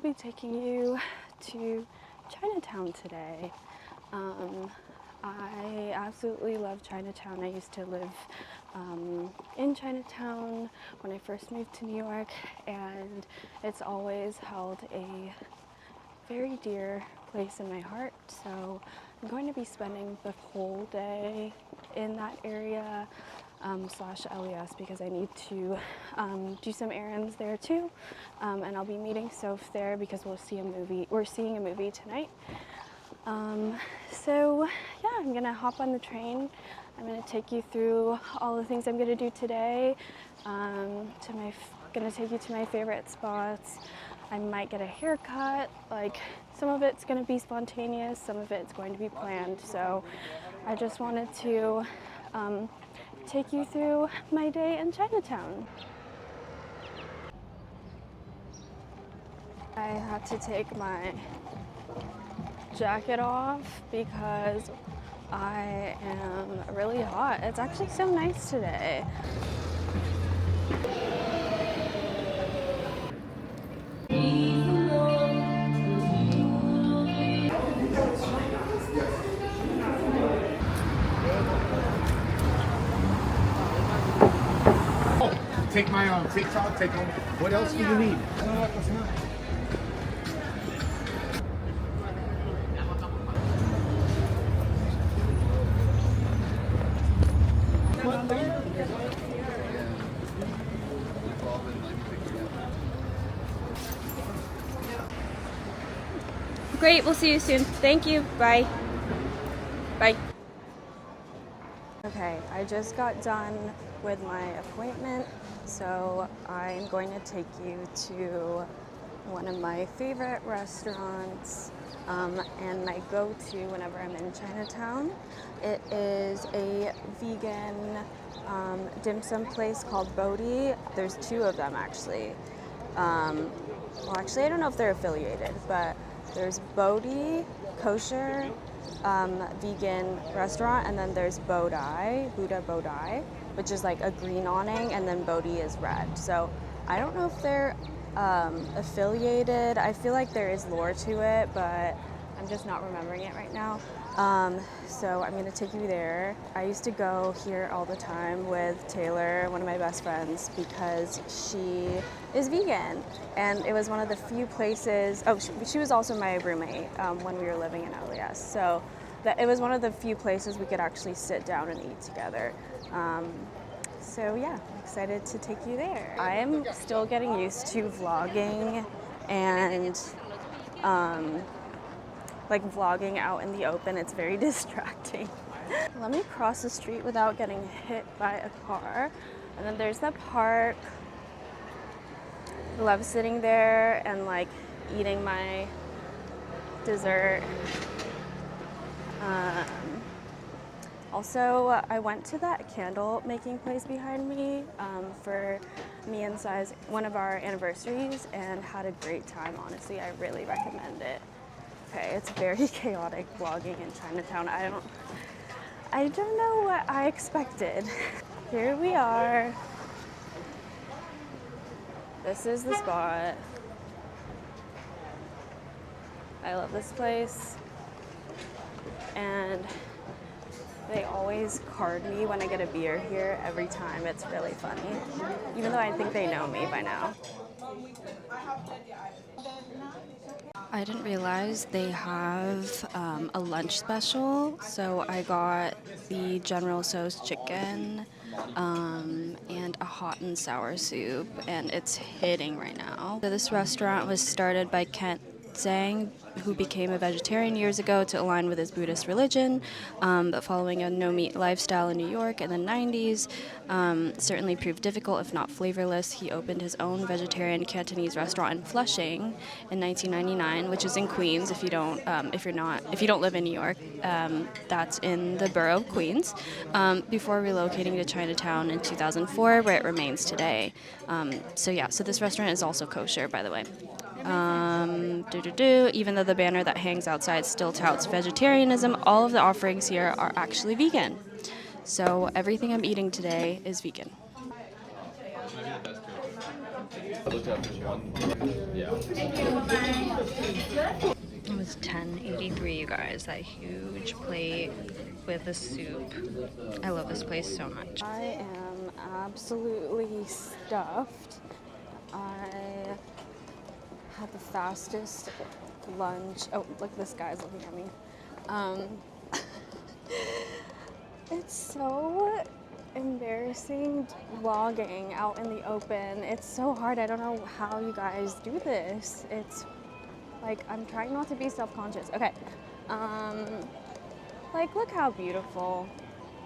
be taking you to Chinatown today. I absolutely love Chinatown. I used to live in Chinatown when I first moved to New York, and it's always held a very dear place in my heart. So I'm going to be spending the whole day in that area slash LES because I need to do some errands there too, and I'll be meeting Soph there because we're seeing a movie tonight. So yeah, I'm gonna hop on the train. I'm gonna take you through all the things I'm gonna do today. Gonna take you to my favorite spots. I might get a haircut. Like, some of it's gonna be spontaneous, some of it's going to be planned. So I just wanted to take you through my day in Chinatown. I had to take my jacket off because I am really hot. It's actually so nice today. Take my TikTok, take on. What else do you need? Great, we'll see you soon. Thank you, bye. Bye. Okay, I just got done with my appointment, so I'm going to take you to one of my favorite restaurants and my go-to whenever I'm in Chinatown. It is a vegan dim sum place called Bodhi. There's two of them actually. Well, actually, I don't know if they're affiliated, but there's Bodhi kosher vegan restaurant, and then there's Bodhi, Buddha Bodhi, which is like a green awning, and then Bodhi is red. So I don't know if they're affiliated. I feel like there is lore to it, but I'm just not remembering it right now. So I'm gonna take you there. I used to go here all the time with Taylor, one of my best friends, because she is vegan. And it was one of the few places, she was also my roommate when we were living in LES. So it was one of the few places we could actually sit down and eat together. So yeah, I'm excited to take you there. I am still getting used to vlogging and like vlogging out in the open. It's very distracting. Let me cross the street without getting hit by a car. And then there's the park. I love sitting there and like eating my dessert. Also, I went to that candle making place behind me for me and Sai's one of our anniversaries and had a great time. Honestly, I really recommend it. Okay, it's very chaotic vlogging in Chinatown. I don't know what I expected. Here we are. This is the spot. I love this place. And they always card me when I get a beer here every time. It's really funny, even though I think they know me by now. I didn't realize they have a lunch special, so I got the General Tso's chicken and a hot and sour soup, and it's hitting right now. So this restaurant was started by Kent Zhang, who became a vegetarian years ago to align with his Buddhist religion, but following a no-meat lifestyle in New York in the 90s certainly proved difficult, if not flavorless. He opened his own vegetarian Cantonese restaurant in Flushing in 1999, which is in Queens. If you don't live in New York, that's in the borough of Queens. Before relocating to Chinatown in 2004, where it remains today. So this restaurant is also kosher, by the way. Even though the banner that hangs outside still touts vegetarianism, all of the offerings here are actually vegan. So everything I'm eating today is vegan. I looked at this one. Yeah. It was $10.83, you guys. That huge plate with the soup. I love this place so much. I am absolutely stuffed. I had the fastest lunch. Oh, look, this guy's looking at me. It's so embarrassing vlogging out in the open. It's so hard. I don't know how you guys do this. It's like, I'm trying not to be self-conscious. Okay. Like, look how beautiful.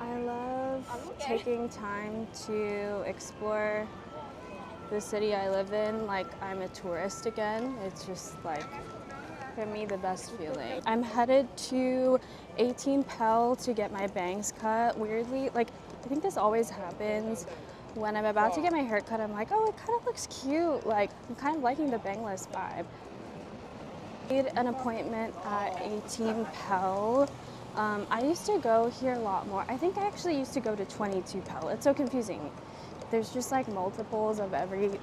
I love taking time to explore the city I live in like I'm a tourist again. It's just like, for me, the best feeling. I'm headed to 18 Pel to get my bangs cut. Weirdly, like, I think this always happens when I'm about to get my hair cut. I'm like, oh, it kind of looks cute. Like, I'm kind of liking the bangless vibe. I made an appointment at 18 Pel. I used to go here a lot more. I think I actually used to go to 22 Pel. It's so confusing. There's just like multiples of every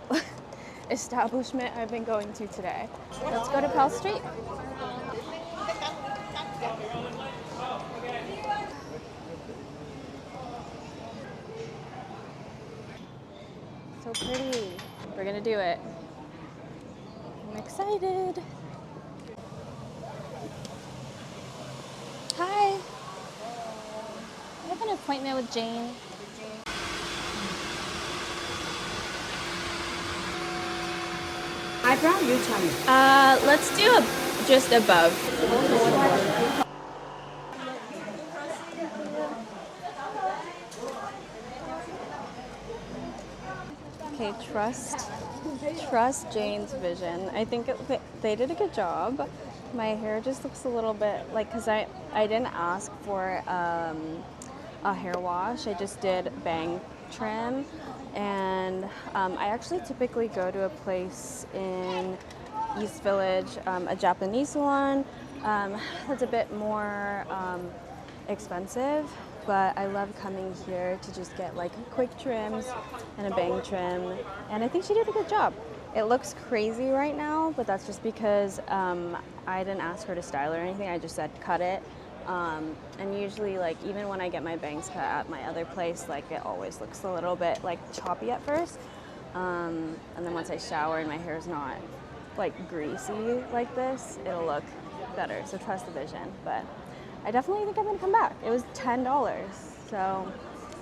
establishment I've been going to today. Let's go to Pel Street. So pretty. We're gonna do it. I'm excited. Hi. I have an appointment with Jane. Eyebrow, you tell me. Let's do just above. Okay, trust Jane's vision. I think they did a good job. My hair just looks a little bit like, cause I didn't ask for a hair wash. I just did bang trim. And I actually typically go to a place in East Village, a Japanese salon. It's a bit more expensive, but I love coming here to just get like quick trims and a bang trim. And I think she did a good job. It looks crazy right now, but that's just because I didn't ask her to style or anything. I just said cut it. And usually, like, even when I get my bangs cut at my other place, like, it always looks a little bit, like, choppy at first. And then once I shower and my hair is not, like, greasy like this, it'll look better. So trust the vision. But I definitely think I'm going to come back. It was $10. So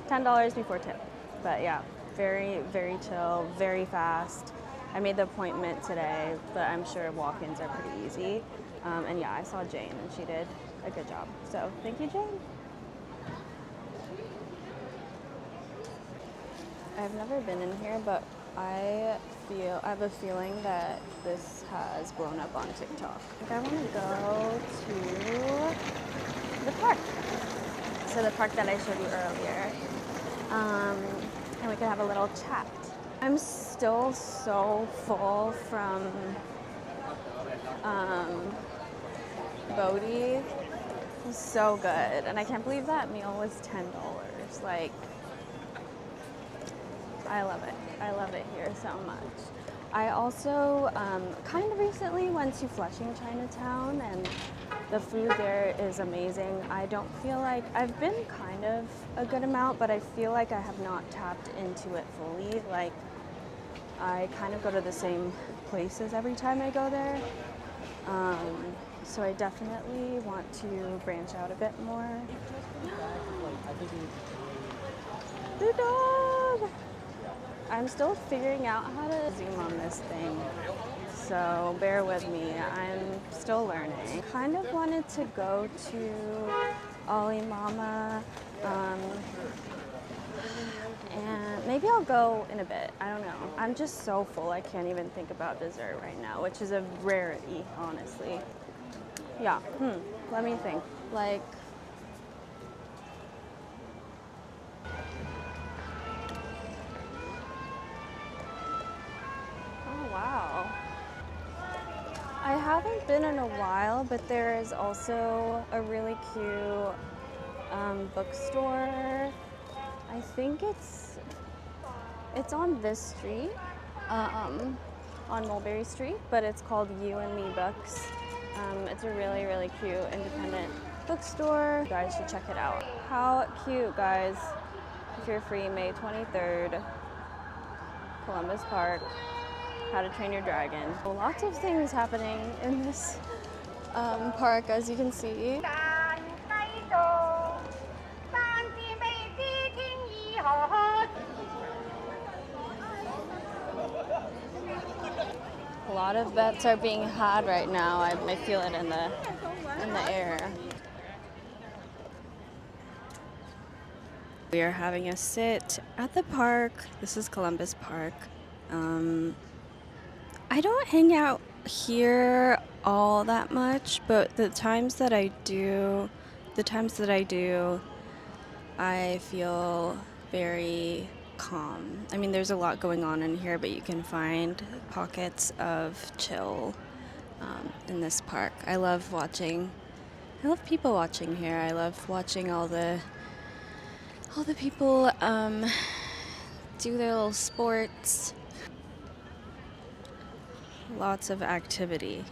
$10 before tip. But, yeah, very, very chill, very fast. I made the appointment today, but I'm sure walk-ins are pretty easy. And, yeah, I saw Jane, and she did a good job. So thank you, Jane. I've never been in here, but I have a feeling that this has blown up on TikTok. I think I want to go to the park. So the park that I showed you earlier. And we can have a little chat. I'm still so full from Bodhi. It was so good, and I can't believe that meal was $10. Like, I love it. I love it here so much. I also kind of recently went to Flushing Chinatown, and the food there is amazing. I don't feel like I've been kind of a good amount, but I feel like I have not tapped into it fully. Like, I kind of go to the same places every time I go there. So I definitely want to branch out a bit more. The dog! I'm still figuring out how to zoom on this thing, so bear with me. I'm still learning. Kind of wanted to go to Ollie Mama, and maybe I'll go in a bit. I don't know. I'm just so full I can't even think about dessert right now, which is a rarity, honestly. Yeah, let me think. Like, oh wow. I haven't been in a while, but there is also a really cute bookstore. I think it's on this street. on Mulberry Street, but it's called You and Me Books. It's a really, really cute independent bookstore. You guys should check it out. How cute, guys. If you're free, May 23rd, Columbus Park, How to Train Your Dragon. Lots of things happening in this park, as you can see. A lot of bets are being had right now. I feel it in the air. We are having a sit at the park. This is Columbus Park. I don't hang out here all that much, but the times that I do, I feel very calm. I mean, there's a lot going on in here, but you can find pockets of chill in this park. I love people watching here. I love watching all the people do their little sports. Lots of activity.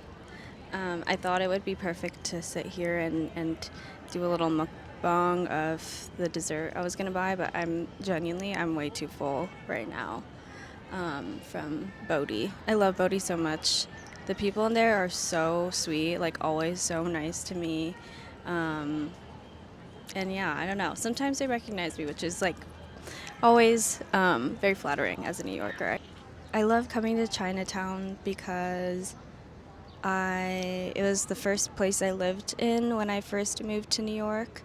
I thought it would be perfect to sit here and do a little mukbang of the dessert I was gonna buy, but I'm way too full right now from Bodhi. I love Bodhi so much. The people in there are so sweet, like always so nice to me. And yeah, I don't know. Sometimes they recognize me, which is like always very flattering as a New Yorker. I love coming to Chinatown because it was the first place I lived in when I first moved to New York.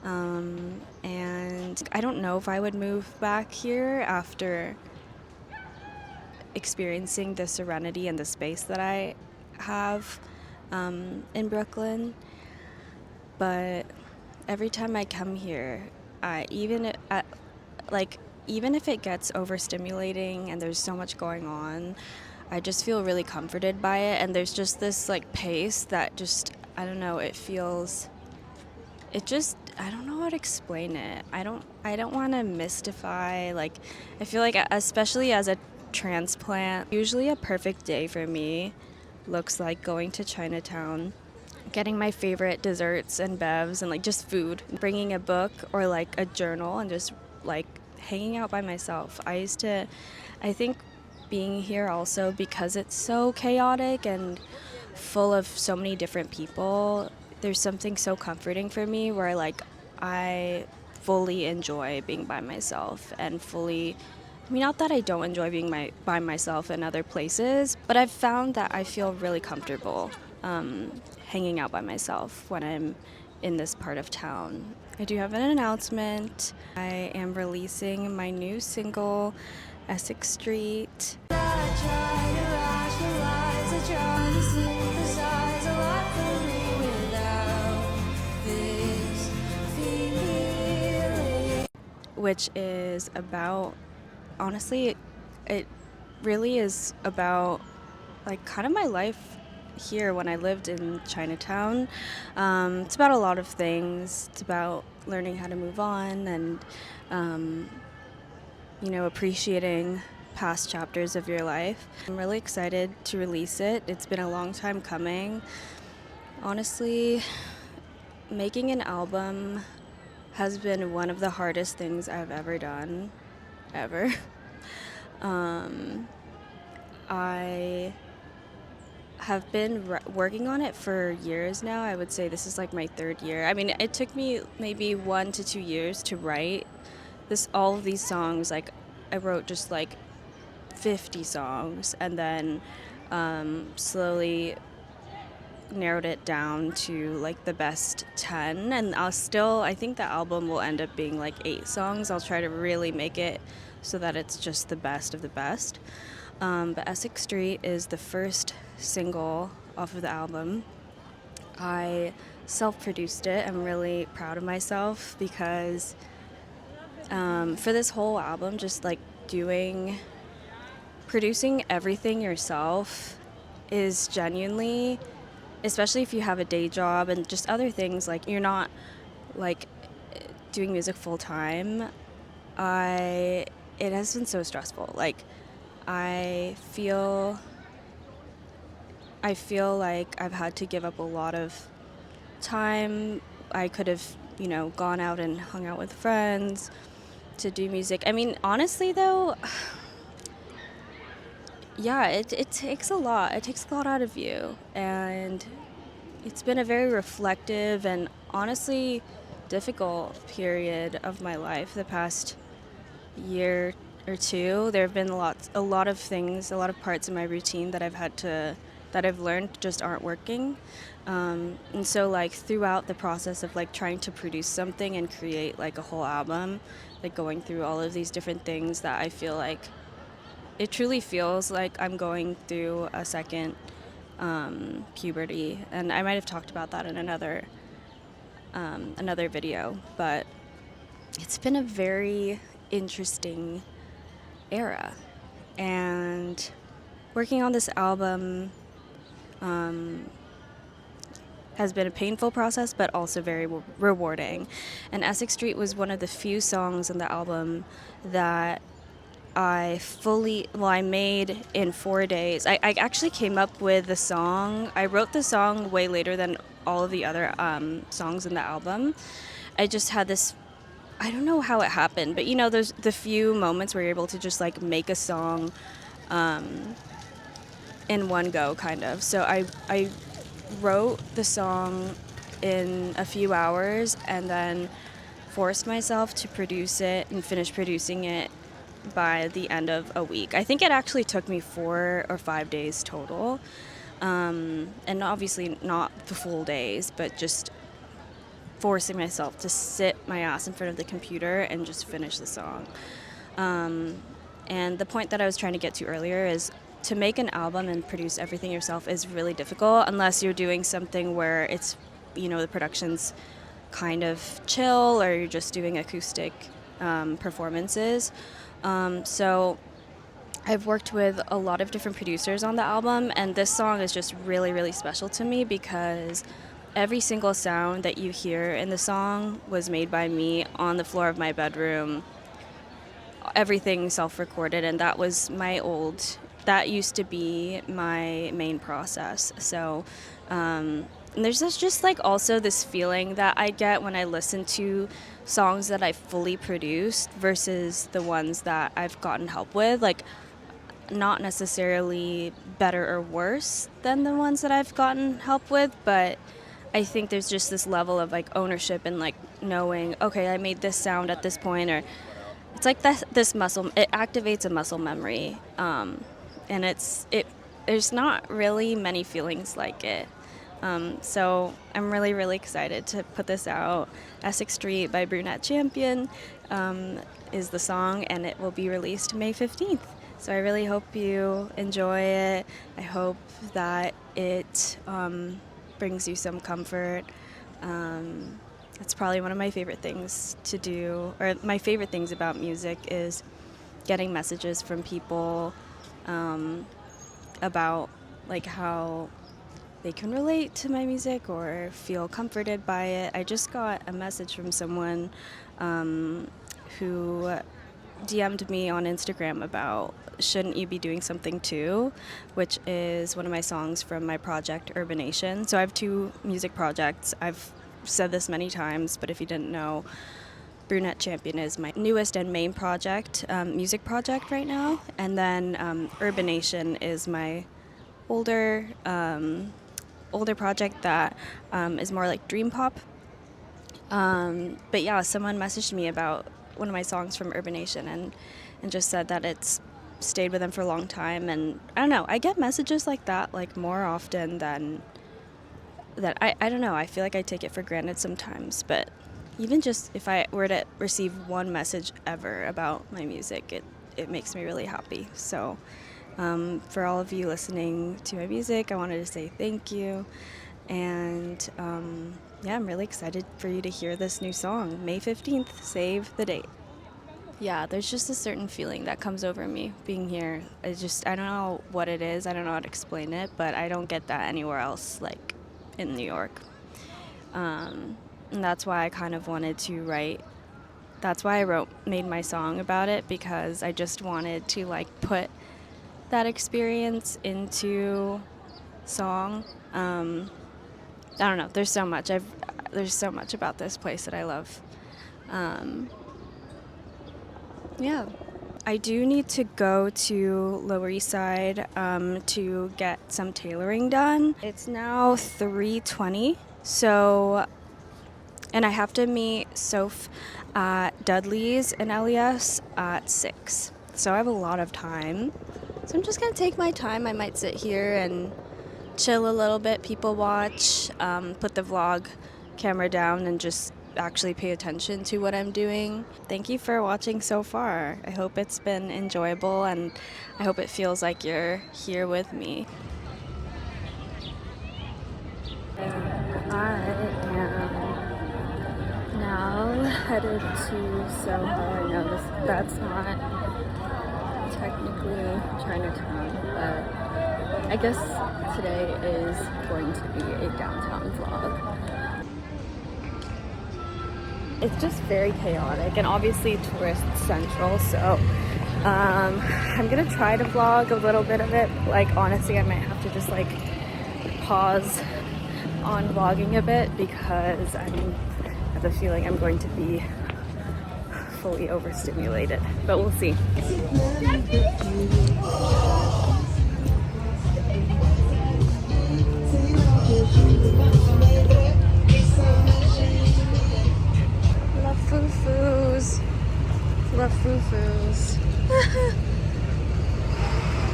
And I don't know if I would move back here after experiencing the serenity and the space that I have in Brooklyn. But every time I come here, even if it gets overstimulating and there's so much going on, I just feel really comforted by it. And there's just this like pace that just, I don't know, I don't know how to explain it. I don't want to mystify. Like, I feel like, especially as a transplant, usually a perfect day for me looks like going to Chinatown, getting my favorite desserts and bevs and like just food, bringing a book or like a journal and just like hanging out by myself. I think being here also, because it's so chaotic and full of so many different people, there's something so comforting for me where I fully enjoy being by myself and not that I don't enjoy being by myself in other places, but I've found that I feel really comfortable hanging out by myself when I'm in this part of town. I do have an announcement. I am releasing my new single, Essex Street. Which is about, honestly, it really is about like kind of my life here when I lived in Chinatown. It's about a lot of things. It's about learning how to move on and, appreciating past chapters of your life. I'm really excited to release it. It's been a long time coming. Honestly, making an album has been one of the hardest things I've ever done, ever. I have been working on it for years now. I would say this is like my third year. I mean, it took me maybe 1 to 2 years to write all of these songs. Like, I wrote just like 50 songs and then slowly narrowed it down to like the best 10, and I think the album will end up being like 8 songs. I'll try to really make it so that it's just the best of the best. But Essex Street is the first single off of the album. I self-produced it. I'm really proud of myself because for this whole album, just like producing everything yourself is genuinely, especially if you have a day job and just other things, like you're not like doing music full time. It has been so stressful. Like, I feel I feel like I've had to give up a lot of time. I could have, gone out and hung out with friends to do music. I mean, honestly, though, yeah, it takes a lot. It takes a lot out of you. And it's been a very reflective and honestly difficult period of my life the past year or two. There have been a lot of things, a lot of parts of my routine that I've learned just aren't working. And so like throughout the process of like trying to produce something and create like a whole album, like going through all of these different things that I feel like it truly feels like I'm going through a second puberty. And I might have talked about that in another video, but it's been a very interesting era. And working on this album has been a painful process, but also very rewarding. And Essex Street was one of the few songs on the album that I made in 4 days. I actually came up with the song. I wrote the song way later than all of the other songs in the album. I just had this, I don't know how it happened, but there's the few moments where you're able to just like make a song in one go, kind of. So I wrote the song in a few hours and then forced myself to produce it and finish producing it by the end of a week. I think it actually took me 4 or 5 days total. And obviously not the full days, but just forcing myself to sit my ass in front of the computer and just finish the song. And the point that I was trying to get to earlier is to make an album and produce everything yourself is really difficult unless you're doing something where it's, the production's kind of chill or you're just doing acoustic performances. So I've worked with a lot of different producers on the album, and this song is just really, really special to me because every single sound that you hear in the song was made by me on the floor of my bedroom. Everything self-recorded, and that used to be my main process. So and there's just like also this feeling that I get when I listen to songs that I fully produced versus the ones that I've gotten help with, like not necessarily better or worse than the ones that I've gotten help with, but I think there's just this level of like ownership and like knowing, okay, I made this sound at this point, or it's like this muscle, it activates a muscle memory. And there's not really many feelings like it. So I'm really, really excited to put this out. Essex Street by Brunette Champion is the song, and it will be released May 15th. So I really hope you enjoy it. I hope that it brings you some comfort. It's probably one of my favorite things to do, or my favorite things about music is getting messages from people about like how they can relate to my music or feel comforted by it. I just got a message from someone who DM'd me on Instagram about Shouldn't You Be Doing Something Too, which is one of my songs from my project Urbanation. So I have 2 music projects. I've said this many times, but if you didn't know, Brunette Champion is my newest and main project, music project right now. And then Urbanation is my older project that is more like dream pop. But yeah, someone messaged me about one of my songs from Urbanation and just said that it's stayed with them for a long time. And I don't know, I get messages like that like more often than that. I don't know, I feel like I take it for granted sometimes, but even just if I were to receive one message ever about my music, it makes me really happy. So for all of you listening to my music, I wanted to say thank you. And yeah, I'm really excited for you to hear this new song. May 15th, save the date. Yeah, there's just a certain feeling that comes over me being here. I don't know what it is. I don't know how to explain it, but I don't get that anywhere else, like in New York. And that's why I kind of wanted to write. That's why I made my song about it, because I just wanted to like put that experience into song. I don't know. There's so much. There's so much about this place that I love. Yeah. I do need to go to Lower East Side to get some tailoring done. It's now 3:20, so, and I have to meet Soph at Dudley's in LES at 6. So I have a lot of time. So I'm just gonna take my time. I might sit here and chill a little bit, people watch, put the vlog camera down and just actually pay attention to what I'm doing. Thank you for watching so far. I hope it's been enjoyable and I hope it feels like you're here with me. I am now headed to Soho. I know that's not technically Chinatown, but I guess today is going to be a downtown vlog. It's just very chaotic and obviously tourist central, so I'm gonna try to vlog a little bit of it. Like, honestly, I might have to just like pause on vlogging a bit because I have a feeling I'm going to be fully overstimulated, but we'll see. Love foo-foos. Love foo-foos.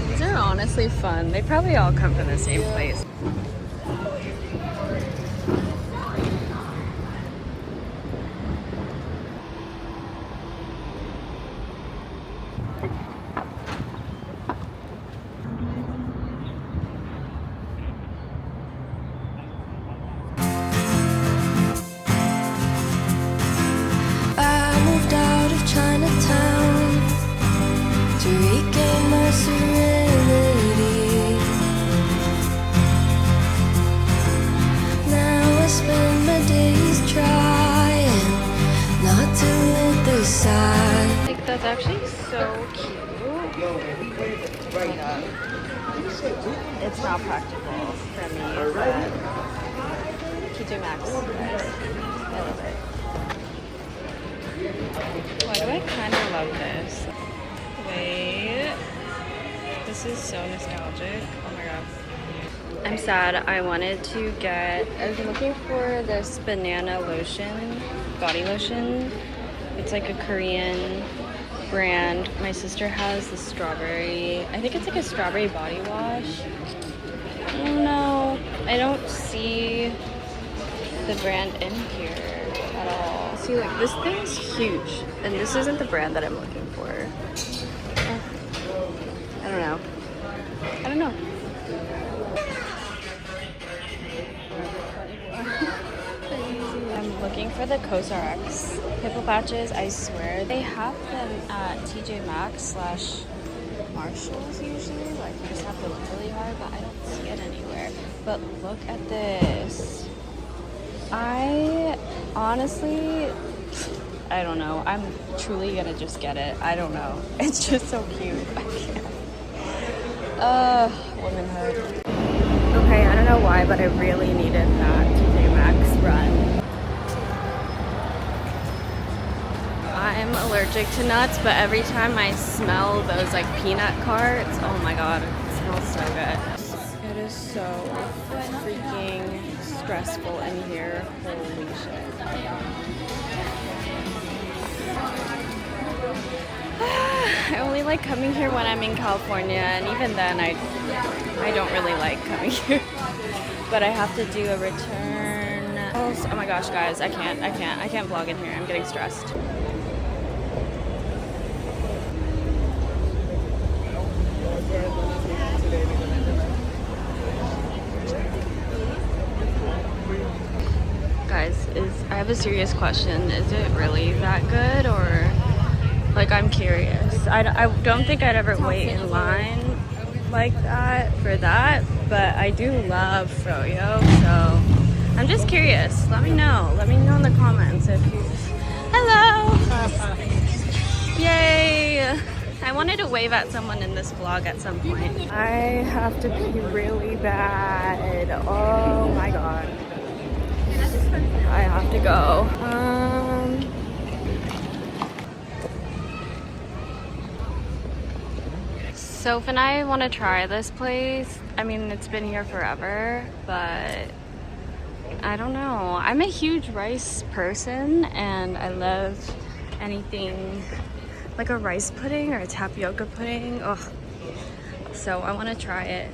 These are honestly fun. They probably all come from the same place. Chinatown to regain my serenity. Now I spend my days trying not to let the side. Like, that's actually so cute. But, it's not practical for me, but TJ Maxx, guys. I love it. Why do I kind of love this? Wait. This is so nostalgic. Oh my god. I'm sad. I wanted to get... I was looking for this banana lotion, body lotion. It's like a Korean brand. My sister has the strawberry... I think it's like a strawberry body wash. I don't know. I don't see the brand in here at all. See, like, this thing's huge, and this isn't the brand that I'm looking for. I don't know. I don't know. I'm looking for the CosRX Hippo patches. I swear they have them at TJ Maxx / Marshalls usually. Like, you just have to look really hard, but I don't see it anywhere. But look at this. I honestly, I don't know. I'm truly gonna just get it. I don't know. It's just so cute. I can't. Womanhood. Okay, I don't know why, but I really needed that TJ Maxx run. I'm allergic to nuts, but every time I smell those like peanut carts, oh my god, it smells so good. It is so freaking stressful in here. Holy shit. I only like coming here when I'm in California, and even then I don't really like coming here. But I have to do a return. Oh my gosh, guys, I can't vlog in here. I'm getting stressed. Guys, I have a serious question. Is it really that good, or like, I'm curious. I don't think I'd ever wait in line like that for that, but I do love froyo, so I'm just curious. Let me know in the comments if you... Hello! Yay! I wanted to wave at someone in this vlog at some point. I have to pee really bad. Oh my god. I have to go. Soph and I want to try this place. I mean, it's been here forever, but I don't know. I'm a huge rice person and I love anything like a rice pudding or a tapioca pudding. Ugh. So I want to try it.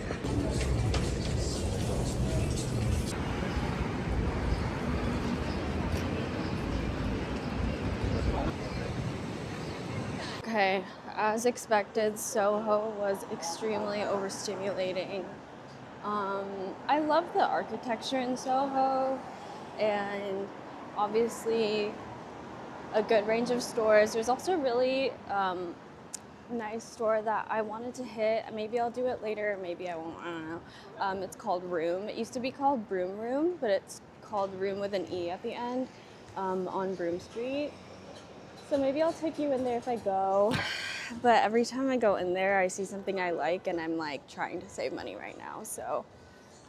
Okay, as expected, Soho was extremely overstimulating. I love the architecture in Soho and obviously a good range of stores. There's also a really nice store that I wanted to hit. Maybe I'll do it later, maybe I won't, I don't know. It's called Room. It used to be called Broom Room, but it's called Room with an E at the end on Broom Street. So maybe I'll take you in there if I go. But every time I go in there, I see something I like and I'm like trying to save money right now. So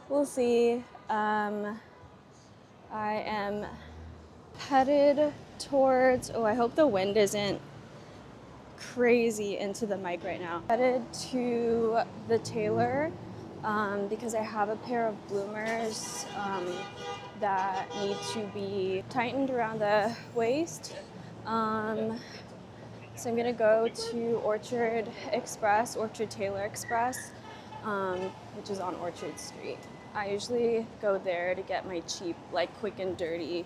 we'll see. I am headed towards, oh, I hope the wind isn't crazy into the mic right now. Headed to the tailor because I have a pair of bloomers that need to be tightened around the waist. So I'm gonna go to Orchard Tailor Express, which is on Orchard Street. I usually go there to get my cheap, like quick and dirty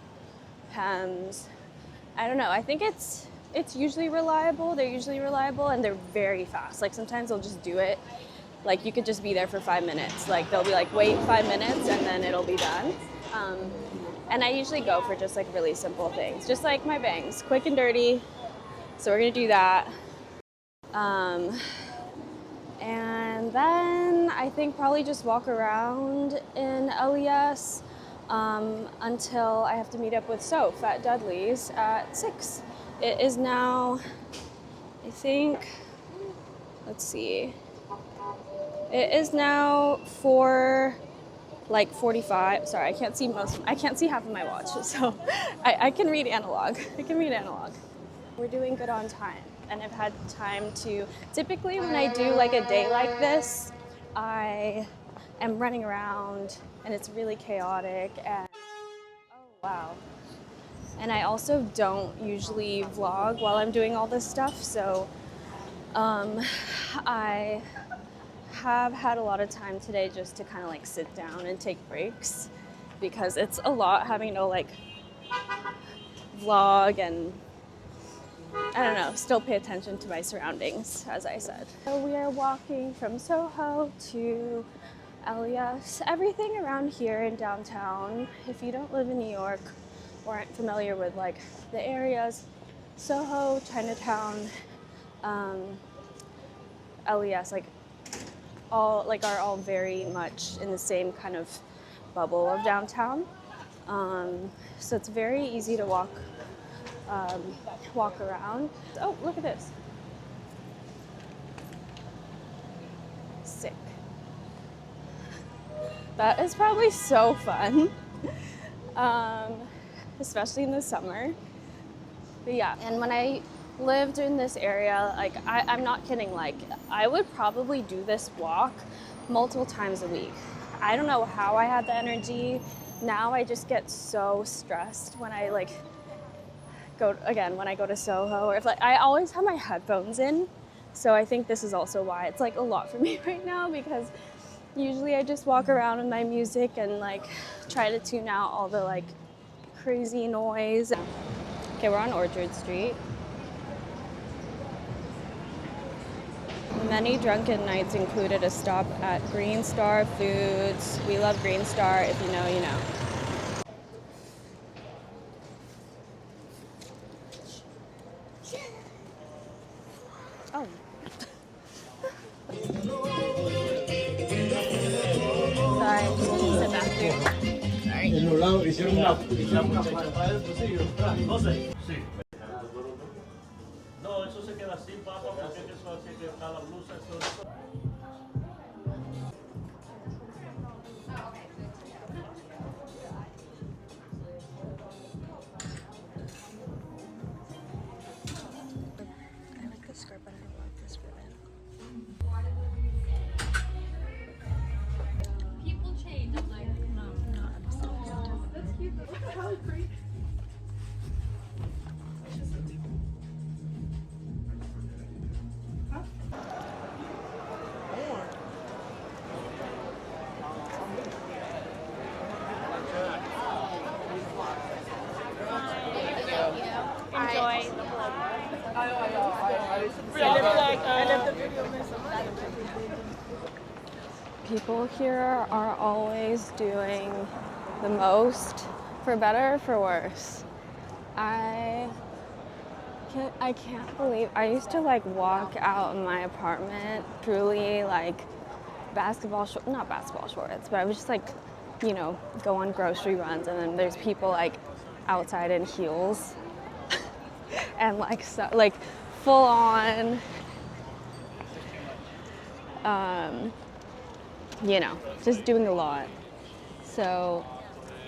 hems. I don't know, I think it's usually reliable. They're usually reliable and they're very fast. Like sometimes they'll just do it. Like you could just be there for 5 minutes. Like they'll be like, wait 5 minutes and then it'll be done. And I usually go for just like really simple things, just like my bangs, quick and dirty. So we're gonna do that. And then I think probably just walk around in LES until I have to meet up with Soph at Dudley's at 6. It is now, I think, let's see. It is now 4:45. Sorry, I can't see half of my watch, so I can read analog. We're doing good on time, and I've had time to, typically when I do like a day like this, I am running around and it's really chaotic and, oh wow. And I also don't usually vlog while I'm doing all this stuff, so I have had a lot of time today just to kind of like sit down and take breaks because it's a lot having to like vlog and I don't know, still pay attention to my surroundings, as I said. So we are walking from Soho to LES. Everything around here in downtown, if you don't live in New York or aren't familiar with like the areas, Soho, Chinatown, LES, are all very much in the same kind of bubble of downtown. So it's very easy to walk around. Oh, look at this. Sick. That is probably so fun, especially in the summer. But yeah, and when I lived in this area, like I'm not kidding, like I would probably do this walk multiple times a week. I don't know how I had the energy. Now I just get so stressed when I like when I go to Soho, or if like I always have my headphones in, so I think this is also why it's like a lot for me right now, because usually I just walk around with my music and like try to tune out all the like crazy noise. Okay, we're on Orchard Street. Many drunken nights included a stop at Green Star Foods. We love Green Star. If you know, you know. Oh. Sorry, just need to sit back there. No, eso se queda así, papá, porque eso así People here are always doing the most, for better or for worse. I can't believe I used to like walk out in my apartment truly like not basketball shorts, but I was just like, you know, go on grocery runs, and then there's people like outside in heels and like so, like full on you know, just doing a lot. So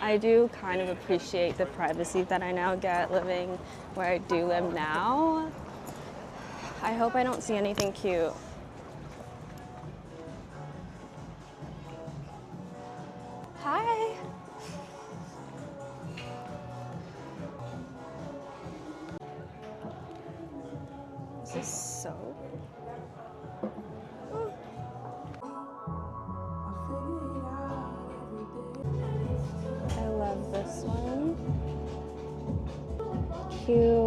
I do kind of appreciate the privacy that I now get living where I do live now. I hope I don't see anything cute. Hi. This is so... I love this one. Cute.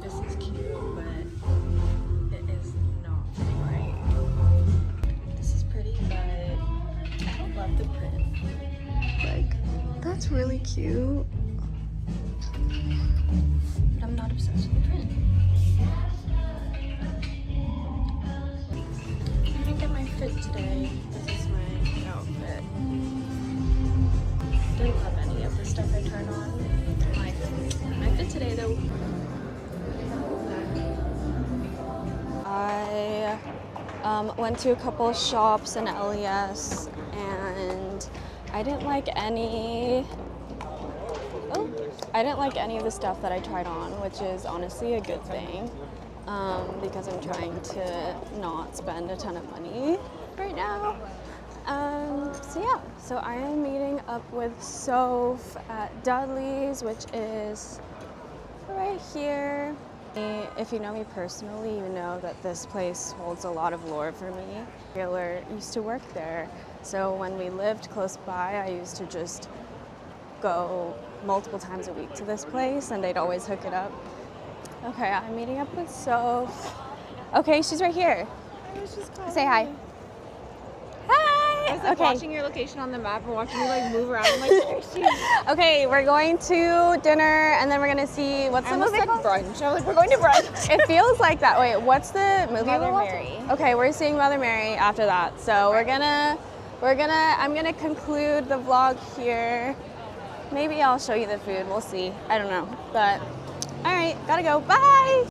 This is cute, but it is not right. This is pretty, but I don't love the print. Like, that's really cute. But I'm not obsessed with the print. I think at my fit today, this is my outfit. Didn't love any of the stuff I tried on. My fit today though. I went to a couple of shops in LES and I didn't like any of the stuff that I tried on, which is honestly a good thing. Because I'm trying to not spend a ton of money right now. So I am meeting up with Soph at Dudley's, which is right here. If you know me personally, you know that this place holds a lot of lore for me. Taylor used to work there, so when we lived close by, I used to just go multiple times a week to this place, and they'd always hook it up. Okay, I'm meeting up with Soph. Okay, she's right here. Say hi. Hi! I was like watching your location on the map and watching you like move around. I'm like, there she is. Okay, we're going to dinner and then we're gonna see what's the movie called? Brunch. I was like, we're going to brunch. It feels like that. Wait, what's the movie? Mother we're Mary. watching? Okay, we're seeing Mother Mary after that. So I'm gonna conclude the vlog here. Maybe I'll show you the food. We'll see. I don't know. But all right, gotta go. Bye.